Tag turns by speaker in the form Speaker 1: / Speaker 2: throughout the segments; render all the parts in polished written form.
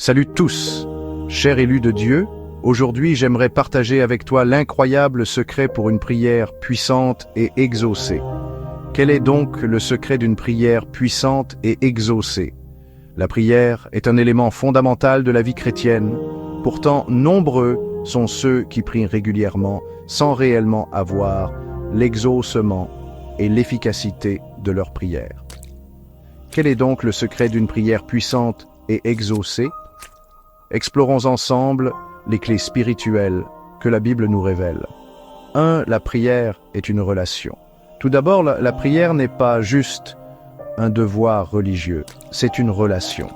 Speaker 1: Salut tous, chers élus de Dieu. Aujourd'hui, j'aimerais partager avec toi l'incroyable secret pour une prière puissante et exaucée. Quel est donc le secret d'une prière puissante et exaucée? La prière est un élément fondamental de la vie chrétienne. Pourtant, nombreux sont ceux qui prient régulièrement sans réellement avoir l'exaucement et l'efficacité de leur prière. Quel est donc le secret d'une prière puissante et exaucée? Explorons ensemble les clés spirituelles que la Bible nous révèle. 1. La prière est une relation. Tout d'abord, la prière n'est pas juste un devoir religieux, c'est une relation.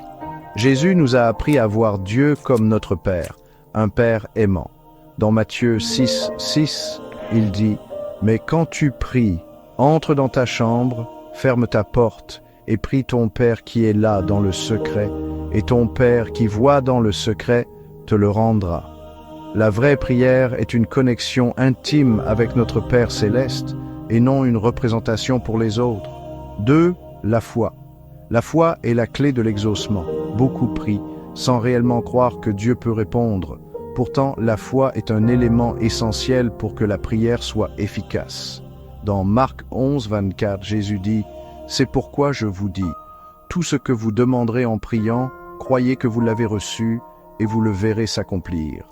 Speaker 1: Jésus nous a appris à voir Dieu comme notre Père, un Père aimant. Dans Matthieu 6, il dit « Mais quand tu pries, entre dans ta chambre, ferme ta porte et prie ton Père qui est là dans le secret, et ton Père qui voit dans le secret te le rendra. » La vraie prière est une connexion intime avec notre Père céleste et non une représentation pour les autres. 2. La foi. La foi est la clé de l'exaucement. Beaucoup prient sans réellement croire que Dieu peut répondre. Pourtant, la foi est un élément essentiel pour que la prière soit efficace. Dans Marc 11, 24, Jésus dit « C'est pourquoi je vous dis, tout ce que vous demanderez en priant, croyez que vous l'avez reçu et vous le verrez s'accomplir. »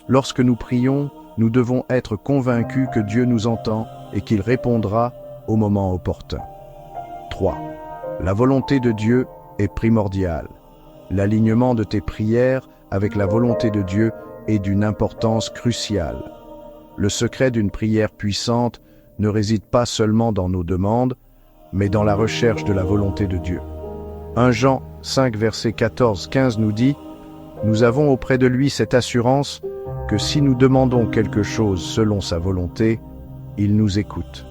Speaker 1: Lorsque nous prions, nous devons être convaincus que Dieu nous entend et qu'il répondra au moment opportun. 3. La volonté de Dieu est primordiale. L'alignement de tes prières avec la volonté de Dieu est d'une importance cruciale. Le secret d'une prière puissante ne réside pas seulement dans nos demandes, mais dans la recherche de la volonté de Dieu. 1 Jean 5, verset 14-15 nous dit « Nous avons auprès de lui cette assurance que si nous demandons quelque chose selon sa volonté, il nous écoute.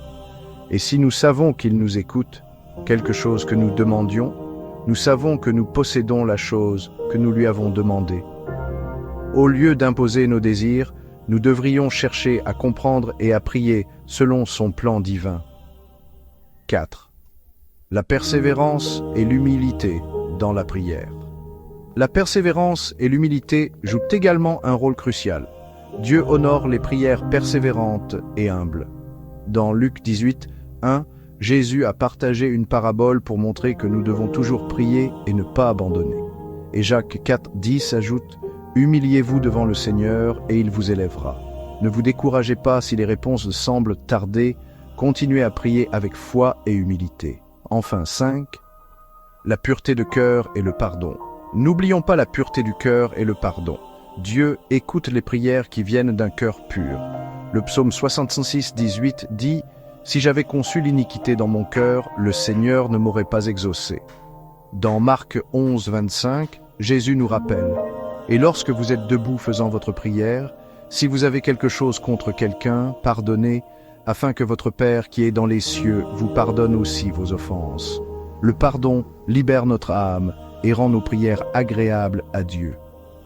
Speaker 1: Et si nous savons qu'il nous écoute, quelque chose que nous demandions, nous savons que nous possédons la chose que nous lui avons demandée. Au lieu d'imposer nos désirs, nous devrions chercher à comprendre et à prier selon son plan divin. 4. La persévérance et l'humilité dans la prière. La persévérance et l'humilité jouent également un rôle crucial. Dieu honore les prières persévérantes et humbles. Dans Luc 18, 1, Jésus a partagé une parabole pour montrer que nous devons toujours prier et ne pas abandonner. Et Jacques 4, 10 ajoute « Humiliez-vous devant le Seigneur et il vous élèvera. Ne vous découragez pas si les réponses semblent tarder, continuez à prier avec foi et humilité. » Enfin 5. La pureté de cœur et le pardon. N'oublions pas la pureté du cœur et le pardon. Dieu écoute les prières qui viennent d'un cœur pur. Le psaume 66, 18 dit « Si j'avais conçu l'iniquité dans mon cœur, le Seigneur ne m'aurait pas exaucé. » Dans Marc 11, 25, Jésus nous rappelle « Et lorsque vous êtes debout faisant votre prière, si vous avez quelque chose contre quelqu'un, pardonnez, afin que votre Père qui est dans les cieux vous pardonne aussi vos offenses. » Le pardon libère notre âme et rend nos prières agréables à Dieu.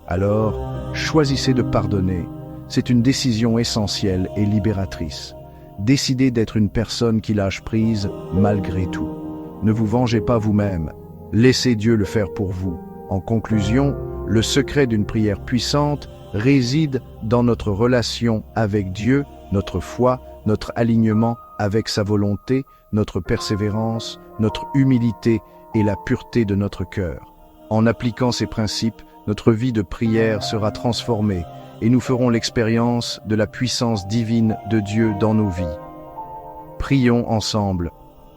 Speaker 1: Alors, choisissez de pardonner. C'est une décision essentielle et libératrice. Décidez d'être une personne qui lâche prise malgré tout. Ne vous vengez pas vous-même. Laissez Dieu le faire pour vous. En conclusion, le secret d'une prière puissante réside dans notre relation avec Dieu, notre foi, notre alignement avec sa volonté, notre persévérance, notre humilité et la pureté de notre cœur. En appliquant ces principes, notre vie de prière sera transformée et nous ferons l'expérience de la puissance divine de Dieu dans nos vies. Prions ensemble.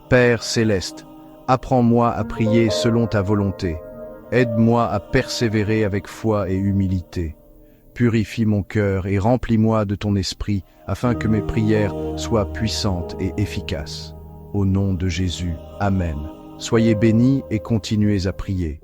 Speaker 1: Père céleste, apprends-moi à prier selon ta volonté. Aide-moi à persévérer avec foi et humilité. Purifie mon cœur et remplis-moi de ton esprit afin que mes prières soient puissantes et efficaces. Au nom de Jésus, Amen. Soyez bénis et continuez à prier.